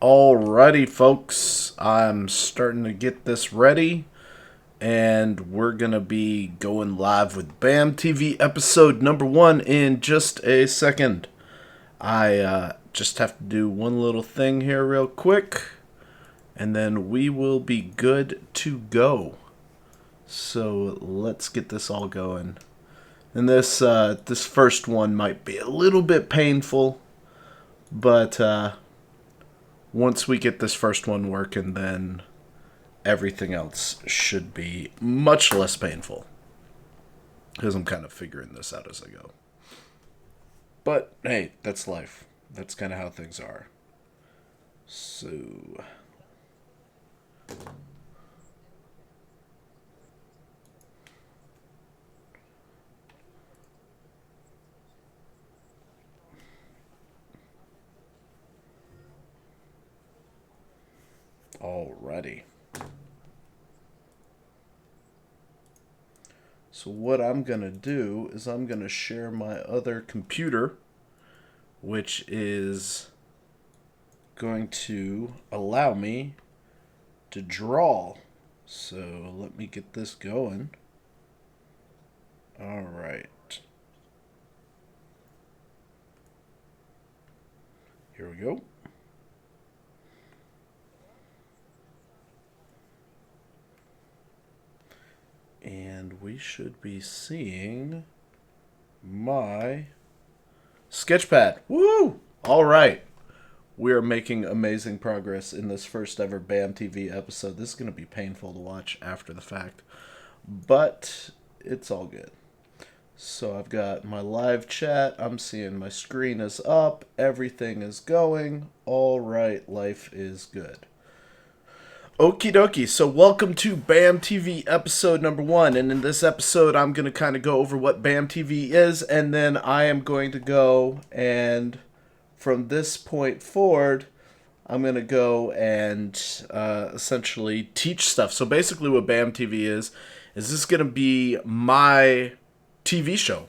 Alrighty, folks, I'm starting to get this ready, and we're gonna be going live with BAM TV episode number 1 in just a second. I just have to do one little thing here, real quick, and then we will be good to go. So let's get this all going. And this first one might be a little bit painful, but once we get this first one working, then everything else should be much less painful. Because I'm kind of figuring this out as I go. But hey, that's life. That's kind of how things are. So. Alrighty. So what I'm going to do is I'm going to share my other computer, which is going to allow me to draw. So let me get this going. Alright. Here we go. And we should be seeing my sketchpad. Woo! All right. We are making amazing progress in this first ever BAM TV episode. This is going to be painful to watch after the fact, but it's all good. So I've got my live chat. I'm seeing my screen is up. Everything is going. All right. Life is good. Okie dokie. So, welcome to BAM TV episode number 1. And in this episode, I'm going to kind of go over what BAM TV is. And then I am going to go and from this point forward, I'm going to go and essentially teach stuff. So, basically, what BAM TV is this going to be my TV show,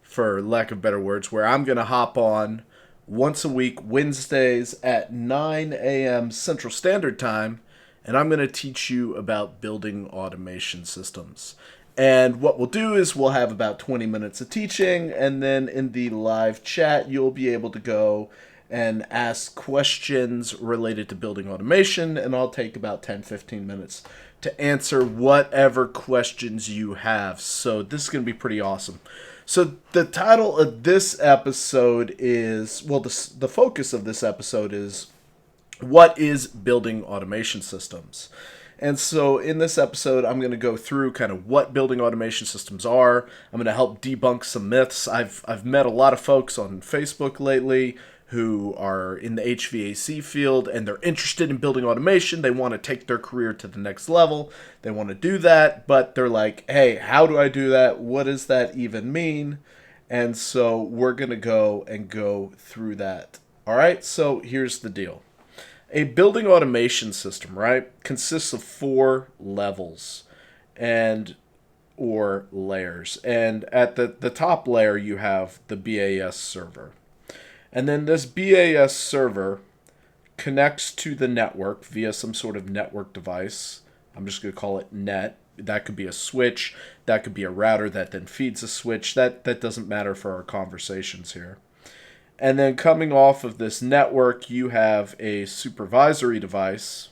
for lack of better words, where I'm going to hop on once a week, Wednesdays at 9 a.m. Central Standard Time, and I'm going to teach you about building automation systems. And what we'll do is we'll have about 20 minutes of teaching, and then in the live chat, you'll be able to go and ask questions related to building automation, and I'll take about 10-15 minutes to answer whatever questions you have. So this is going to be pretty awesome. So the title of this episode is, well, the focus of this episode is what is building automation systems? And so in this episode, I'm going to go through kind of what building automation systems are. I'm going to help debunk some myths. I've met a lot of folks on Facebook lately who are in the HVAC field and they're interested in building automation. They want to take their career to the next level. They want to do that, but they're like, hey, how do I do that? What does that even mean? And so we're going to go through that. All right, so here's the deal. A building automation system, right, consists of 4 levels and or layers. And at the top layer, you have the BAS server. And then this BAS server connects to the network via some sort of network device. I'm just going to call it net. That could be a switch. That could be a router that then feeds a switch. That doesn't matter for our conversations here. And then coming off of this network, you have a supervisory device.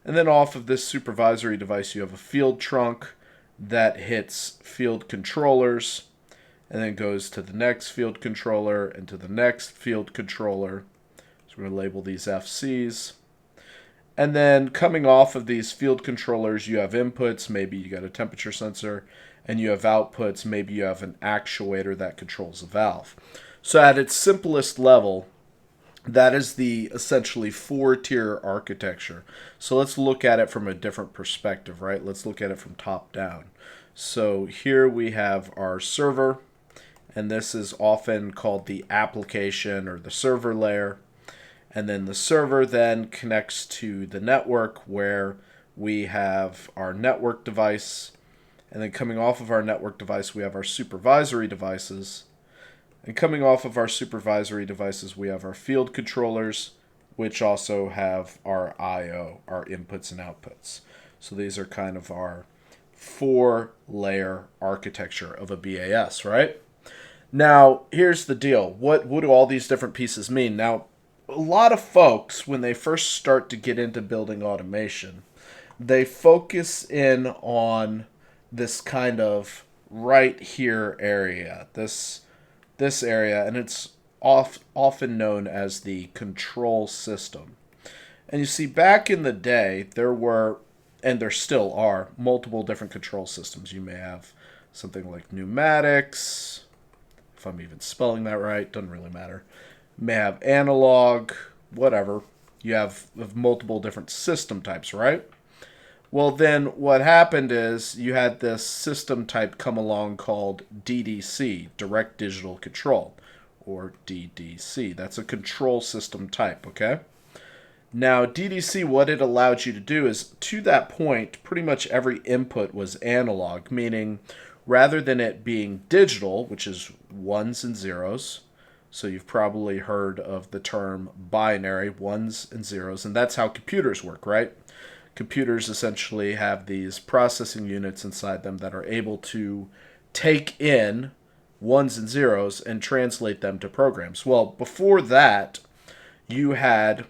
And then off of this supervisory device, you have a field trunk that hits field controllers and then goes to the next field controller and to the next field controller. So we're going to label these FCs. And then coming off of these field controllers, you have inputs. Maybe you got a temperature sensor. And you have outputs. Maybe you have an actuator that controls a valve. So at its simplest level, that is the essentially 4-tier architecture. So let's look at it from a different perspective, right? Let's look at it from top down. So here we have our server, and this is often called the application or the server layer. And then the server then connects to the network where we have our network device. And then coming off of our network device, we have our supervisory devices. And coming off of our supervisory devices, we have our field controllers, which also have our I/O, our inputs and outputs. So these are kind of our 4-layer architecture of a BAS, right? Now, here's the deal. What do all these different pieces mean? Now, a lot of folks, when they first start to get into building automation, they focus in on this kind of right here area, this area, and it's often known as the control system. And you see, back in the day, there were, and there still are, multiple different control systems. You may have something like pneumatics, if I'm even spelling that right, doesn't really matter. You may have analog, whatever. You have multiple different system types, right? Well, then what happened is you had this system type come along called DDC, Direct Digital Control, or DDC. That's a control system type, okay? Now, DDC, what it allowed you to do is, to that point, pretty much every input was analog, meaning rather than it being digital, which is ones and zeros, so you've probably heard of the term binary, ones and zeros, and that's how computers work, right? Computers essentially have these processing units inside them that are able to take in ones and zeros and translate them to programs. Well, before that, you had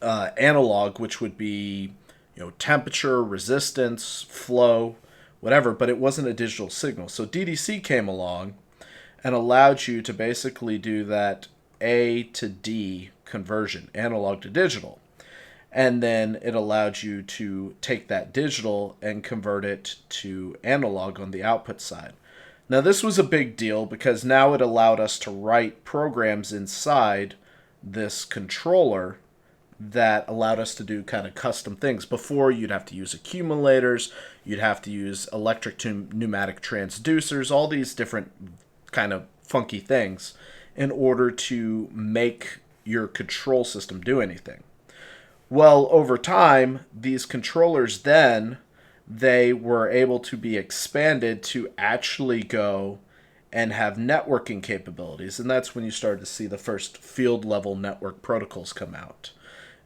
analog, which would be, temperature, resistance, flow, whatever, but it wasn't a digital signal. So DDC came along and allowed you to basically do that A to D conversion, analog to digital. And then it allowed you to take that digital and convert it to analog on the output side. Now, this was a big deal because now it allowed us to write programs inside this controller that allowed us to do kind of custom things. Before, you'd have to use accumulators, you'd have to use electric to pneumatic transducers, all these different kind of funky things in order to make your control system do anything. Well, over time, these controllers then, they were able to be expanded to actually go and have networking capabilities. And that's when you started to see the first field level network protocols come out.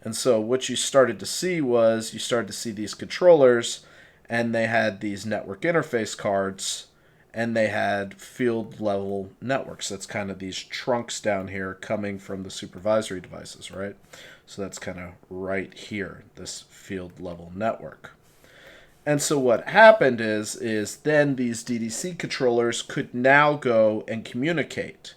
And so what you started to see was you started to see these controllers, and they had these network interface cards, and they had field level networks. That's kind of these trunks down here coming from the supervisory devices, right? So that's kind of right here, this field level network. And so what happened is then these DDC controllers could now go and communicate.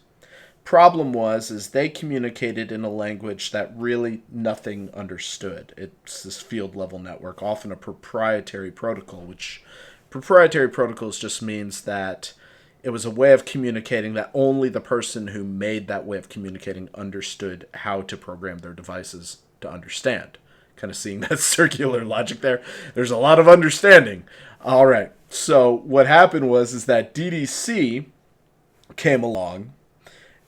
Problem is they communicated in a language that really nothing understood. It's this field level network, often a proprietary protocol, which proprietary protocols just means that it was a way of communicating that only the person who made that way of communicating understood how to program their devices to understand. Kind of seeing that circular logic there. There's a lot of understanding. All right. So what happened is that DDC came along,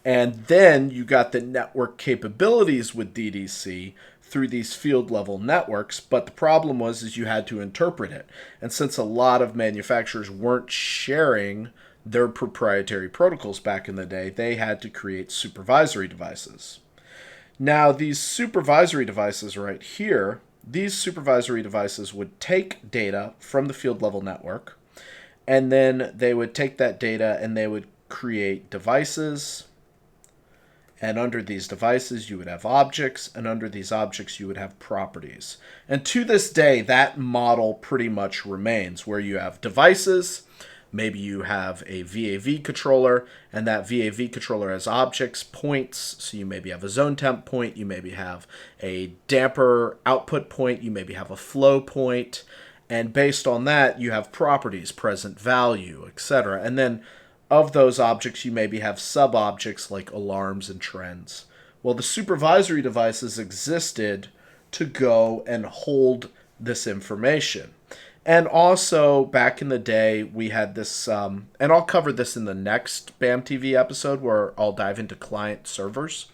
and then you got the network capabilities with DDC through these field level networks, but the problem is you had to interpret it. And since a lot of manufacturers weren't sharing their proprietary protocols back in the day, they had to create supervisory devices. Now, these supervisory devices right here, these supervisory devices would take data from the field level network, and then they would take that data and they would create devices. And under these devices, you would have objects, and under these objects, you would have properties. And to this day, that model pretty much remains, where you have devices, maybe you have a VAV controller, and that VAV controller has objects, points, so you maybe have a zone temp point, you maybe have a damper output point, you maybe have a flow point, and based on that, you have properties, present value, etc. And then of those objects, you maybe have sub-objects like alarms and trends. Well, the supervisory devices existed to go and hold this information. And also, back in the day, we had this, and I'll cover this in the next BAM TV episode where I'll dive into client servers.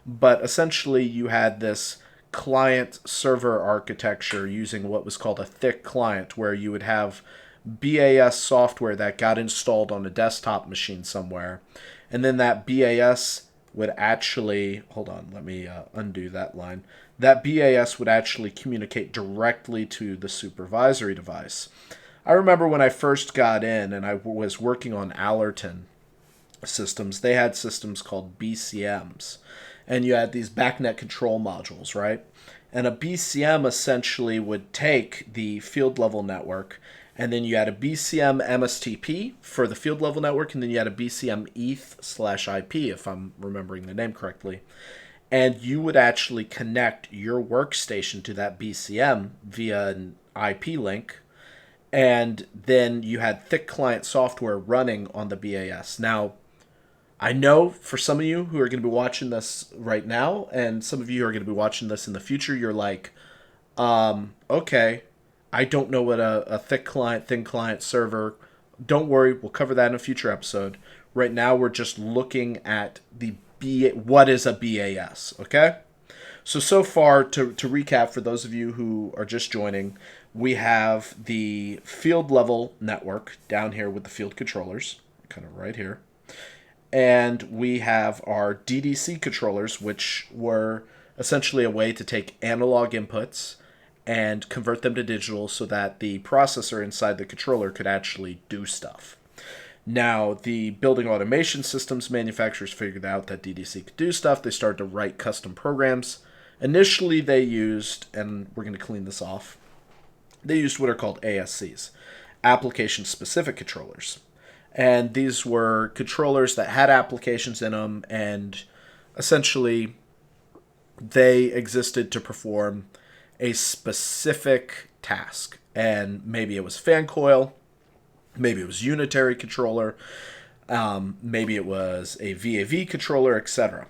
But essentially, you had this client-server architecture using what was called a thick client, where you would have BAS software that got installed on a desktop machine somewhere, and then that BAS would actually, hold on, let me undo that line. That BAS would actually communicate directly to the supervisory device. I remember when I first got in and I was working on Allerton systems, they had systems called BCMs. And you had these backnet control modules, right? And a BCM essentially would take the field level network, and then you had a BCM MSTP for the field level network, and then you had a BCM ETH/IP, if I'm remembering the name correctly. And you would actually connect your workstation to that BCM via an IP link, and then you had thick client software running on the BAS. Now, I know for some of you who are going to be watching this right now, and some of you who are going to be watching this in the future, you're like, okay, I don't know what a thick client, thin client server. Don't worry, we'll cover that in a future episode. Right now, we're just looking at what is a BAS, okay? So far, to recap for those of you who are just joining, we have the field level network down here with the field controllers, kind of right here. And we have our DDC controllers, which were essentially a way to take analog inputs and convert them to digital so that the processor inside the controller could actually do stuff. Now, the building automation systems manufacturers figured out that DDC could do stuff. They started to write custom programs. Initially, they used, and we're going to clean this off, they used what are called ASCs, application-specific controllers. And these were controllers that had applications in them, and essentially they existed to perform a specific task. And maybe it was fan coil, maybe it was unitary controller, maybe it was a VAV controller, etc.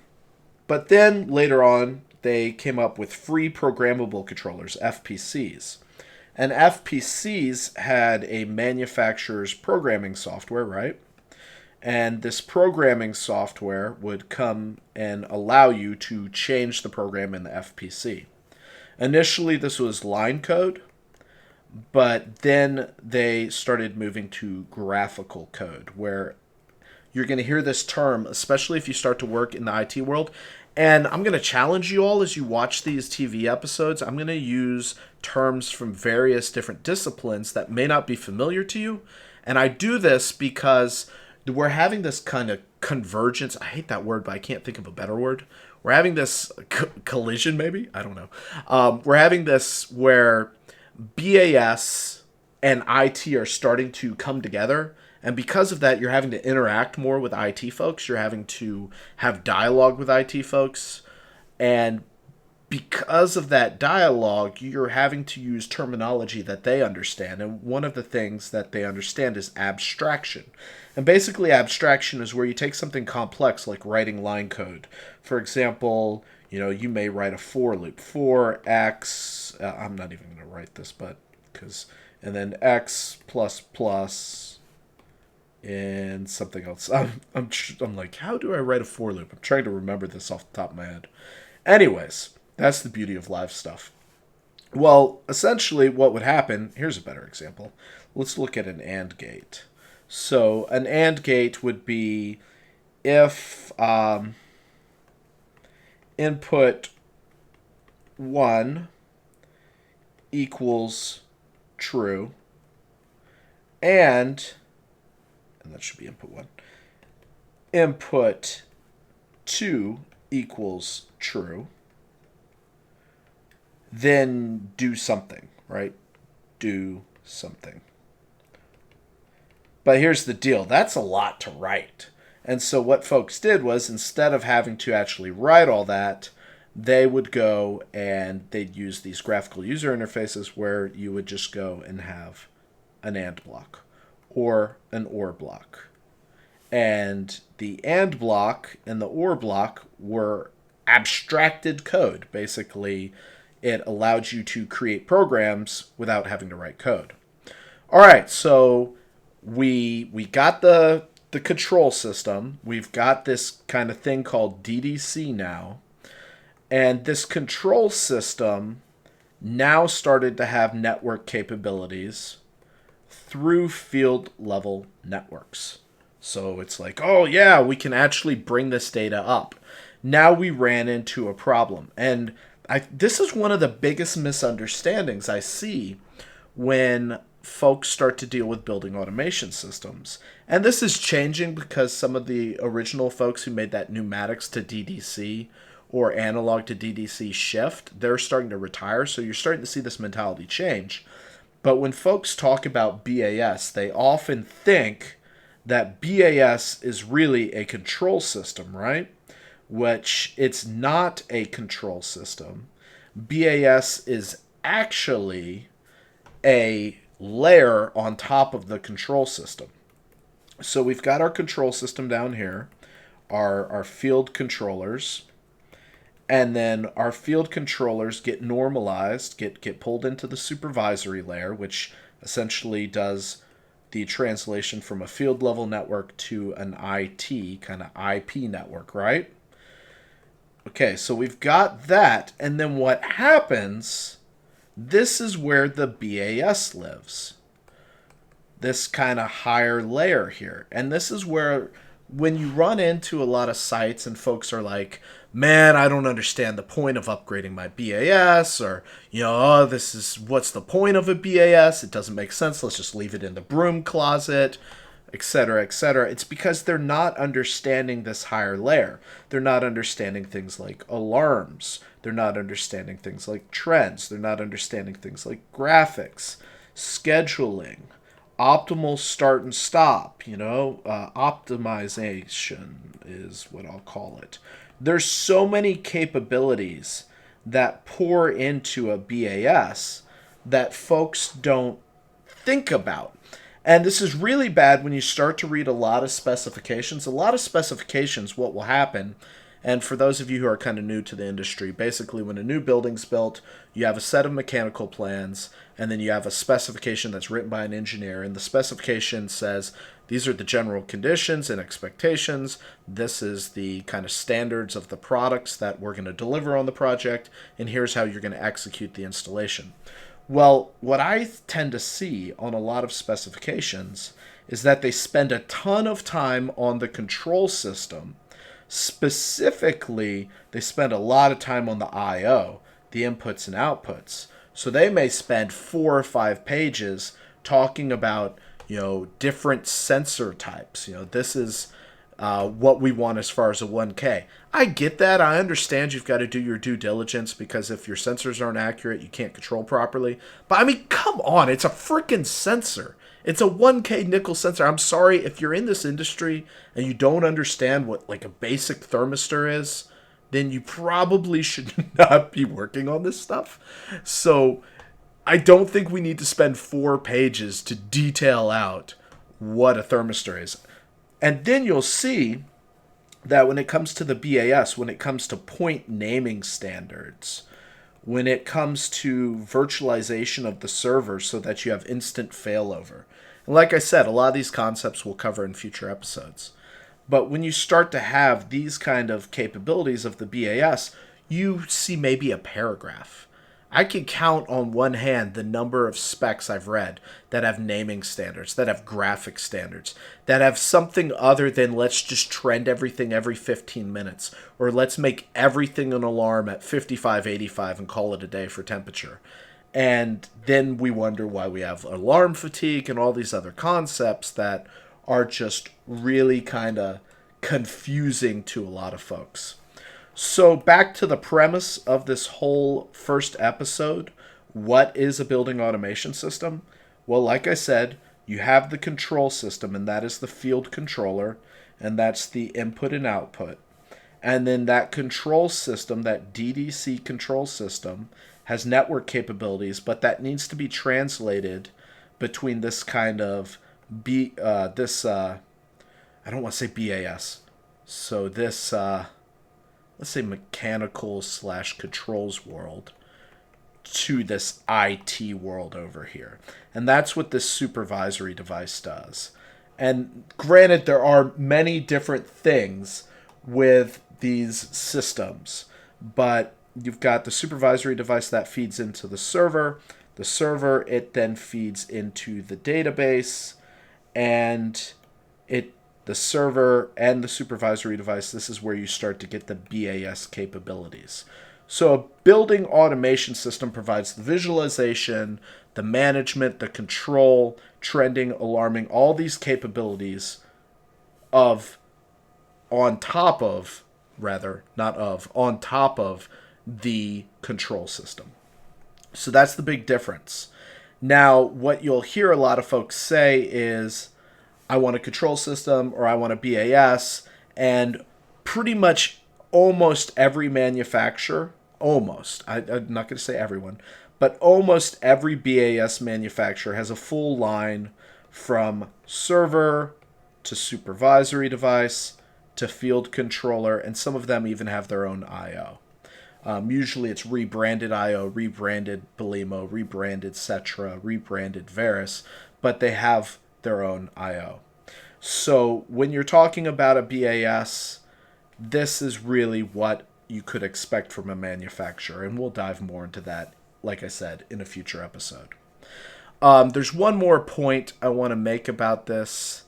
But then later on, they came up with free programmable controllers, FPCs. And FPCs had a manufacturer's programming software, right? And this programming software would come and allow you to change the program in the FPC. Initially, this was line code, but then they started moving to graphical code, where you're going to hear this term, especially if you start to work in the IT world. And I'm going to challenge you all as you watch these TV episodes. I'm going to use terms from various different disciplines that may not be familiar to you. And I do this because we're having this kind of convergence. I hate that word, but I can't think of a better word. We're having this collision, maybe? I don't know. We're having this where BAS and IT are starting to come together. And because of that, you're having to interact more with IT folks. You're having to have dialogue with IT folks. And because of that dialogue, you're having to use terminology that they understand. And one of the things that they understand is abstraction. And basically, abstraction is where you take something complex like writing line code. For example, you may write a for loop. For x, I'm not even going to write this, and then x plus plus and something else. I'm like, how do I write a for loop? I'm trying to remember this off the top of my head. Anyways, that's the beauty of live stuff. Well, essentially what would happen, here's a better example. Let's look at an AND gate. So an AND gate would be if input 1 equals true, and that should be input 1. Input 2 equals true. Then do something, right? Do something. But here's the deal. That's a lot to write. And so what folks did was, instead of having to actually write all that, they would go and they'd use these graphical user interfaces where you would just go and have an AND block or an OR block. And the AND block and the OR block were abstracted code. Basically, it allowed you to create programs without having to write code. All right, so we got the control system. We've got this kind of thing called DDC now. And this control system now started to have network capabilities through field level networks. So it's like, oh yeah, we can actually bring this data up. Now we ran into a problem. And this is one of the biggest misunderstandings I see when folks start to deal with building automation systems. And this is changing because some of the original folks who made that pneumatics to DDC or analog to DDC shift, they're starting to retire. So you're starting to see this mentality change. But when folks talk about BAS, they often think that BAS is really a control system, right? Which it's not a control system. BAS is actually a layer on top of the control system. So we've got our control system down here, our field controllers, and then our field controllers get normalized, get pulled into the supervisory layer, which essentially does the translation from a field level network to an IT, kind of IP network, right? Okay, so we've got that, and then what happens, this is where the BAS lives. This kind of higher layer here. And this is where, when you run into a lot of sites and folks are like, man, I don't understand the point of upgrading my BAS, or, oh, this is, what's the point of a BAS? It doesn't make sense. Let's just leave it in the broom closet, etc., etc. It's because they're not understanding this higher layer. They're not understanding things like alarms. They're not understanding things like trends. They're not understanding things like graphics, scheduling, optimal start and stop, optimization is what I'll call it. There's so many capabilities that pour into a BAS that folks don't think about. And this is really bad when you start to read a lot of specifications. A lot of specifications, what will happen, and for those of you who are kind of new to the industry, basically when a new building's built, you have a set of mechanical plans, and then you have a specification that's written by an engineer, and the specification says, these are the general conditions and expectations, this is the kind of standards of the products that we're going to deliver on the project, and here's how you're going to execute the installation. Well, what I tend to see on a lot of specifications is that they spend a ton of time on the control system. Specifically, they spend a lot of time on the I/O, the inputs and outputs. So they may spend 4 or 5 pages talking about, different sensor types. This is what we want as far as a 1K. I get that. I understand you've got to do your due diligence because if your sensors aren't accurate, you can't control properly. But I mean, come on. It's a freaking sensor. It's a 1K nickel sensor. I'm sorry if you're in this industry and you don't understand what like a basic thermistor is, then you probably should not be working on this stuff. So I don't think we need to spend 4 pages to detail out what a thermistor is. And then you'll see that when it comes to the BAS, when it comes to point naming standards, when it comes to virtualization of the server so that you have instant failover. And like I said, a lot of these concepts we'll cover in future episodes. But when you start to have these kind of capabilities of the BAS, you see maybe a paragraph. I can count on one hand the number of specs I've read that have naming standards, that have graphic standards, that have something other than let's just trend everything every 15 minutes, or let's make everything an alarm at 55, 85 and call it a day for temperature. And then we wonder why we have alarm fatigue and all these other concepts that are just really kind of confusing to a lot of folks. So back to the premise of this whole first episode. What is a building automation system? Well, like I said, you have the control system, and that is the field controller, and that's the input and output. And then that control system, that DDC control system, has network capabilities, but that needs to be translated between this kind of I don't want to say BAS. So this let's say mechanical / controls world to this IT world over here. And that's what this supervisory device does. And granted, there are many different things with these systems, but you've got the supervisory device that feeds into the server. The server, it then feeds into the database, and it the server and the supervisory device, this is where you start to get the BAS capabilities. So a building automation system provides the visualization, the management, the control, trending, alarming, all these capabilities of on top of, rather, not of, on top of the control system. So that's the big difference. Now, what you'll hear a lot of folks say is, I want a control system or I want a BAS, and pretty much almost every manufacturer, I'm not going to say everyone, but almost every BAS manufacturer has a full line from server to supervisory device to field controller, and some of them even have their own I/O. Usually it's rebranded I/O, rebranded Belimo, rebranded Cetra, rebranded Veris, but they have their own I/O. So when you're talking about a BAS, this is really what you could expect from a manufacturer, and we'll dive more into that, like I said, in a future episode. There's one more point I want to make about this,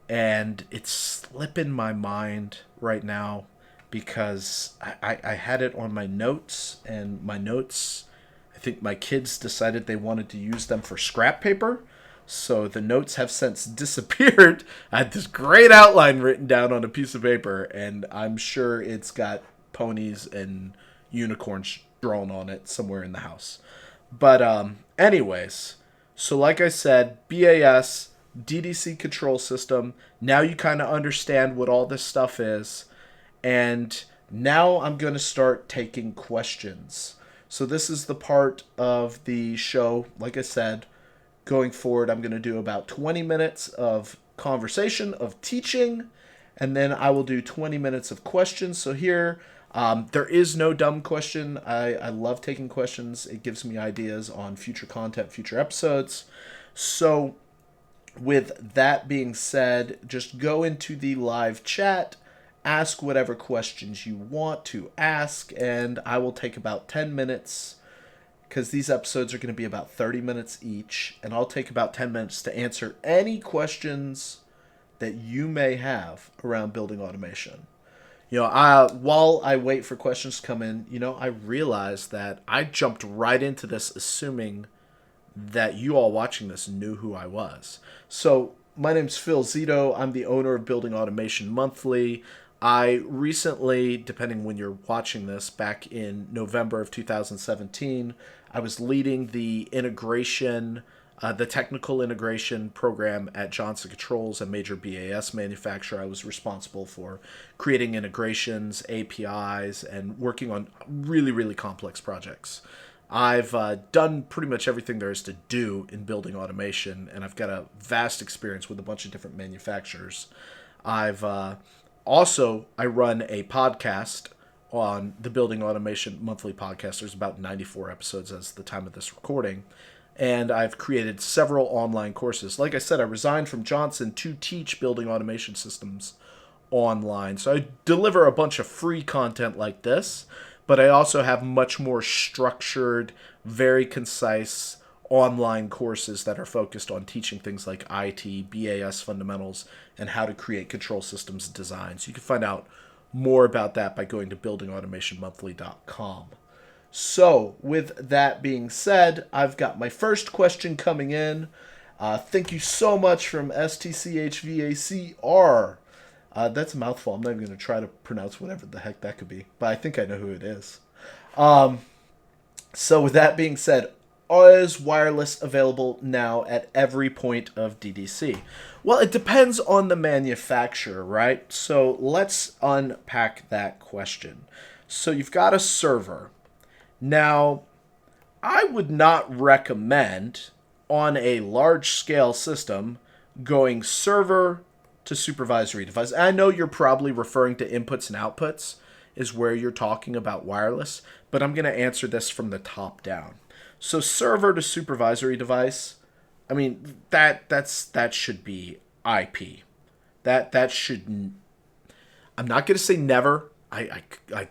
and it's slipping my mind right now because I had it on my notes, and my notes, I think my kids decided they wanted to use them for scrap paper, so the notes have since disappeared. I had this great outline written down on a piece of paper, and I'm sure it's got ponies and unicorns drawn on it somewhere in the house. But anyways, so like I said, BAS, DDC control system. Now you kind of understand what all this stuff is. And now I'm going to start taking questions. So this is the part of the show, like I said, going forward, I'm going to do about 20 minutes of conversation, of teaching, and then I will do 20 minutes of questions. So here, there is no dumb question. I love taking questions. It gives me ideas on future content, future episodes. So with that being said, just go into the live chat, ask whatever questions you want to ask, and I will take about 10 minutes because these episodes are going to be about 30 minutes each, and I'll take about 10 minutes to answer any questions that you may have around building automation. While I wait for questions to come in, I realized that I jumped right into this assuming that you all watching this knew who I was. So my name's Phil Zito. I'm the owner of Building Automation Monthly. I recently, depending when you're watching this, back in November of 2017, I was leading the integration, the technical integration program at Johnson Controls, a major BAS manufacturer. I was responsible for creating integrations, APIs, and working on really, really complex projects. I've done pretty much everything there is to do in building automation, and I've got a vast experience with a bunch of different manufacturers. I run a podcast on the Building Automation Monthly podcast. There's about 94 episodes as the time of this recording. And I've created several online courses. Like I said, I resigned from Johnson to teach building automation systems online. So I deliver a bunch of free content like this, but I also have much more structured, very concise online courses that are focused on teaching things like IT, BAS fundamentals, and how to create control systems designs. You can find out more about that by going to buildingautomationmonthly.com. So, with that being said, I've got my first question coming in. Thank you so much from STCHVACR. That's a mouthful. I'm not even going to try to pronounce whatever the heck that could be, but I think I know who it is. So, with that being said, is wireless available now at every point of DDC? Well, it depends on the manufacturer, right? So let's unpack that question. So you've got a server. Now, I would not recommend on a large-scale system going server to supervisory device. I know you're probably referring to inputs and outputs is where you're talking about wireless, but I'm going to answer this from the top down. So server to supervisory device, I mean, that should be IP. That should, I'm not going to say never. I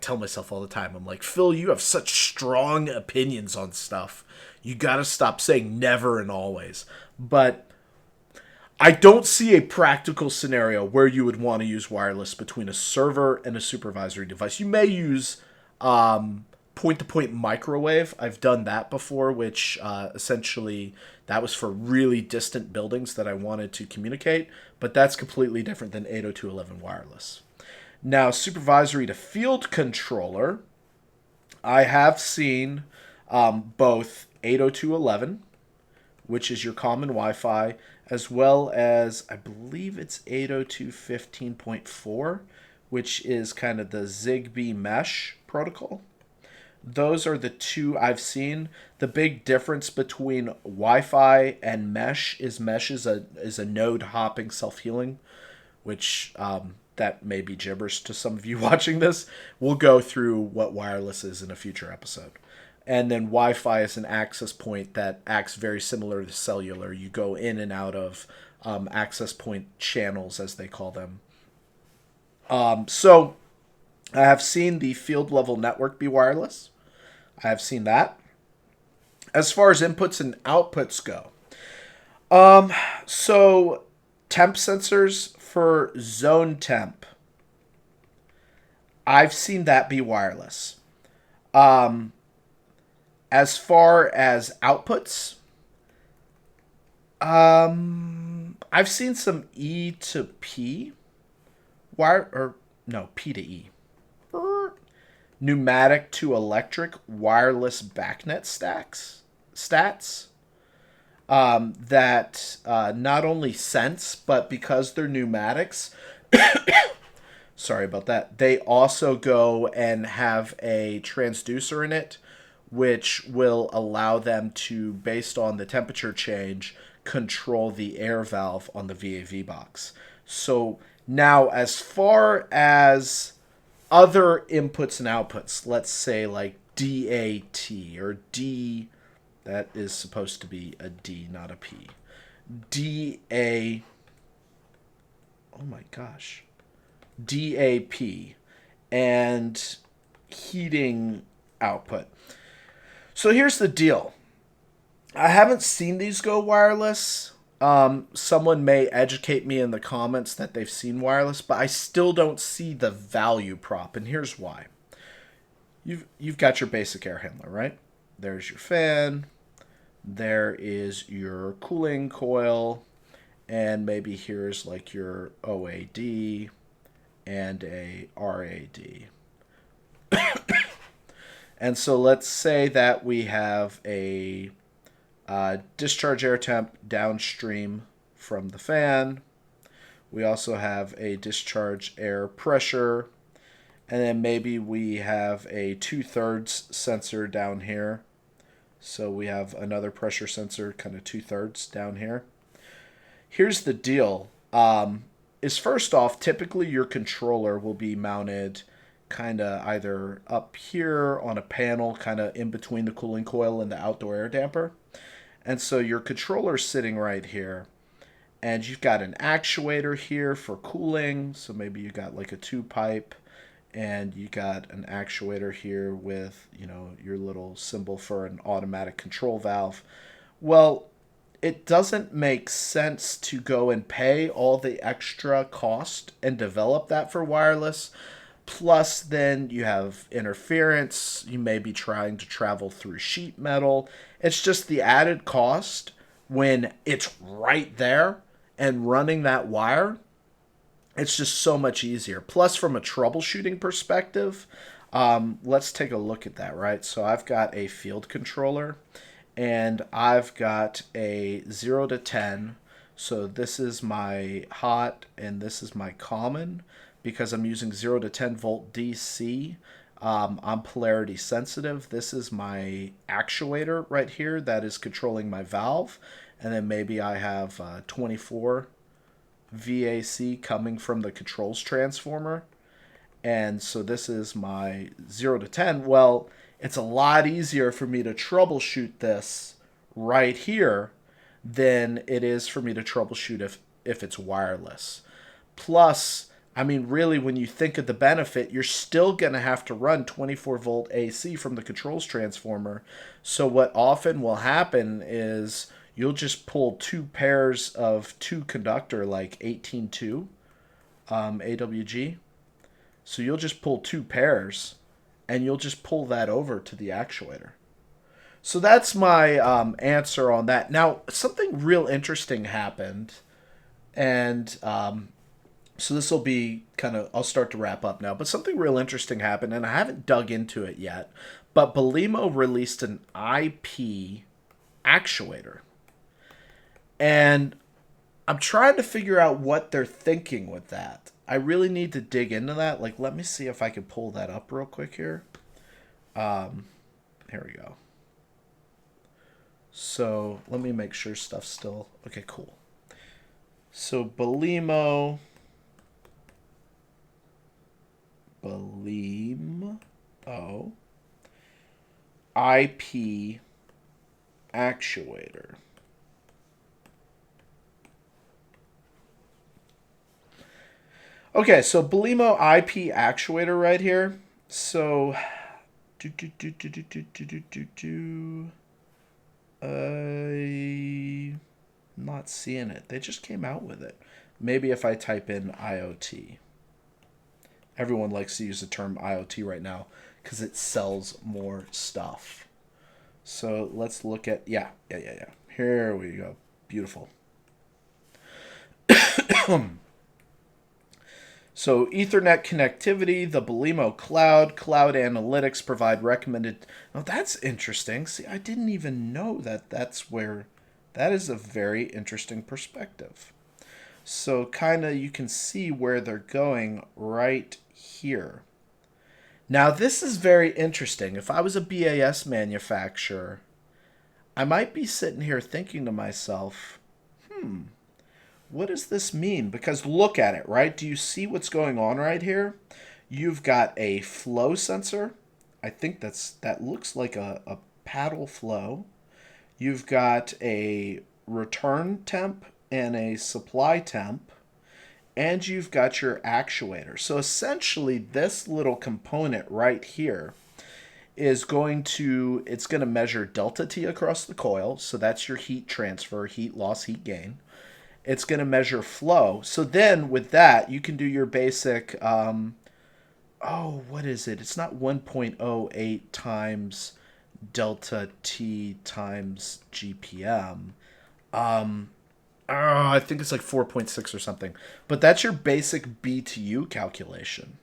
tell myself all the time, I'm like, Phil, you have such strong opinions on stuff. You got to stop saying never and always. But I don't see a practical scenario where you would want to use wireless between a server and a supervisory device. You may use point-to-point microwave. I've done that before, which essentially that was for really distant buildings that I wanted to communicate, but that's completely different than 802.11 wireless. Now, supervisory to field controller, I have seen both 802.11, which is your common Wi-Fi, as well as I believe it's 802.15.4, which is kind of the Zigbee mesh protocol. Those are the two I've seen. The big difference between Wi-Fi and mesh is a node hopping self-healing, which that may be gibberish to some of you watching this. We'll go through what wireless is in a future episode. And then Wi-Fi is an access point that acts very similar to cellular. You go in and out of access point channels, as they call them. So I have seen the field level network be wireless. I have seen that. As far as inputs and outputs go, so temp sensors for zone temp, I've seen that be wireless. As far as outputs, I've seen some E to P wire, or no, P to E. Pneumatic to electric wireless backnet stats that not only sense, but because they're pneumatics, sorry about that, they also go and have a transducer in it, which will allow them to, based on the temperature change, control the air valve on the VAV box. So now, as far as other inputs and outputs, let's say like DAT or D, that is supposed to be a D, not a P. DA, oh my gosh, DAP, and heating output. So here's the deal. I haven't seen these go wireless. Someone may educate me in the comments that they've seen wireless, but I still don't see the value prop, and here's why. You've got your basic air handler, right? There's your fan, there is your cooling coil, and maybe here's like your OAD and a RAD. And so let's say that we have a discharge air temp downstream from the fan. We also have a discharge air pressure. And then maybe we have a 2/3 sensor down here. So we have another pressure sensor kind of 2/3 down here. Here's the deal. Is first off, typically your controller will be mounted kind of either up here on a panel, kind of in between the cooling coil and the outdoor air damper. And so your controller's sitting right here. And you've got an actuator here for cooling. So maybe you got like a 2-pipe. And you got an actuator here with, your little symbol for an automatic control valve. Well, it doesn't make sense to go and pay all the extra cost and develop that for wireless. Plus, then you have interference. You may be trying to travel through sheet metal. It's just the added cost when it's right there and running that wire. It's just so much easier. Plus, from a troubleshooting perspective, let's take a look at that, right? So I've got a field controller, and I've got a 0 to 10. So this is my hot, and this is my common. Because I'm using 0 to 10 volt DC, I'm polarity sensitive. This is my actuator right here that is controlling my valve. And then maybe I have 24 VAC coming from the controls transformer. And so this is my 0 to 10. Well, it's a lot easier for me to troubleshoot this right here than it is for me to troubleshoot if it's wireless. Plus, I mean, really, when you think of the benefit, you're still going to have to run 24 volt AC from the controls transformer. So what often will happen is you'll just pull two pairs of two conductor like 18.2 AWG. So you'll just pull two pairs and you'll just pull that over to the actuator. So that's my answer on that. Now, something real interesting happened, and so this will be kind of, I'll start to wrap up now, but something real interesting happened, and I haven't dug into it yet, but Belimo released an IP actuator. And I'm trying to figure out what they're thinking with that. I really need to dig into that. Like, let me see if I can pull that up real quick here. Here we go. So let me make sure stuff's still... Okay, cool. So Belimo IP actuator. Okay, so Belimo IP actuator right here. So, I'm not seeing it. They just came out with it. Maybe if I type in IoT. Everyone likes to use the term IoT right now because it sells more stuff. So let's look at, yeah. Here we go. Beautiful. So Ethernet connectivity, the Belimo cloud analytics provide recommended. Now that's interesting. See, I didn't even know that that's where, that is a very interesting perspective. So kind of you can see where they're going right here. Now this is very interesting. If I was a BAS manufacturer, I might be sitting here thinking to myself, what does this mean? Because look at it, right? Do you see what's going on right here? You've got a flow sensor. I think that looks like a paddle flow. You've got a return temp and a supply temp. And you've got your actuator. So essentially this little component right here is it's going to measure delta T across the coil. So that's your heat transfer, heat loss, heat gain. It's going to measure flow. So then with that, you can do your basic, what is it? It's not 1.08 times delta T times GPM. I think it's like 4.6 or something. But that's your basic BTU calculation.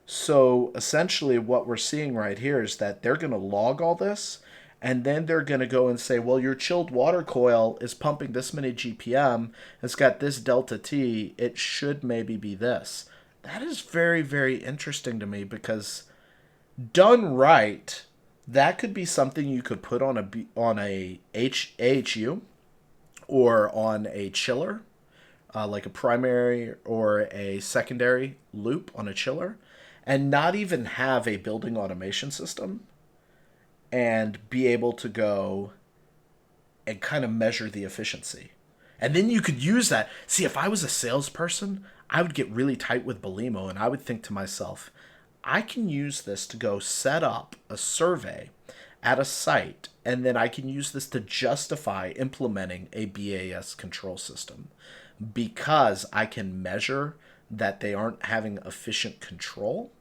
So essentially what we're seeing right here is that they're going to log all this. And then they're going to go and say, well, your chilled water coil is pumping this many GPM. It's got this delta T. It should maybe be this. That is very, very interesting to me because done right, that could be something you could put on a AHU or on a chiller, like a primary or a secondary loop on a chiller, and not even have a building automation system, and be able to go and kind of measure the efficiency. And then you could use that. See, if I was a salesperson, I would get really tight with Belimo, and I would think to myself, I can use this to go set up a survey at a site, and then I can use this to justify implementing a BAS control system because I can measure that they aren't having efficient control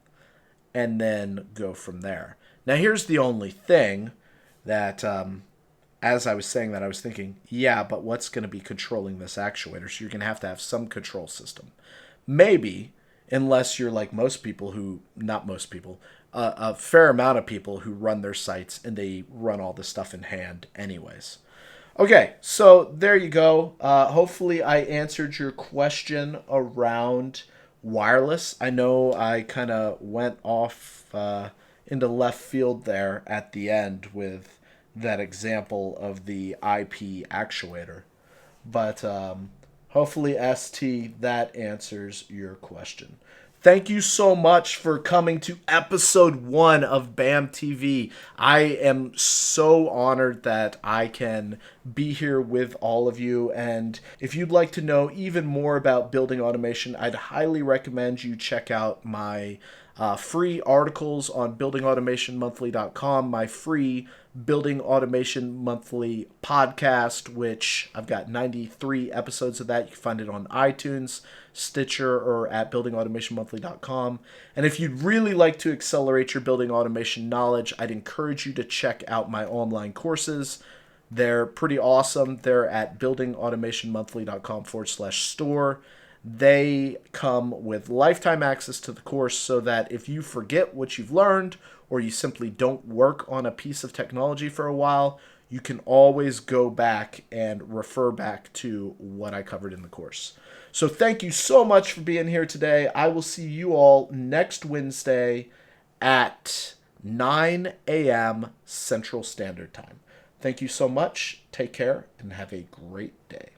and then go from there. Now, here's the only thing that, as I was saying that, I was thinking, yeah, but what's going to be controlling this actuator? So you're going to have some control system. Maybe, unless you're like most people not most people, a fair amount of people who run their sites and they run all this stuff in hand anyways. Okay, so there you go. Hopefully I answered your question around wireless. I know I kind of went off into left field there at the end with that example of the IP actuator. But hopefully, ST, that answers your question. Thank you so much for coming to episode 1 of BAM TV. I am so honored that I can be here with all of you. And if you'd like to know even more about building automation, I'd highly recommend you check out my free articles on buildingautomationmonthly.com, my free Building Automation Monthly podcast, which I've got 93 episodes of that. You can find it on iTunes, Stitcher, or at buildingautomationmonthly.com. And if you'd really like to accelerate your building automation knowledge, I'd encourage you to check out my online courses. They're pretty awesome. They're at buildingautomationmonthly.com/store. They come with lifetime access to the course so that if you forget what you've learned or you simply don't work on a piece of technology for a while, you can always go back and refer back to what I covered in the course. So thank you so much for being here today. I will see you all next Wednesday at 9 a.m. Central Standard Time. Thank you so much. Take care and have a great day.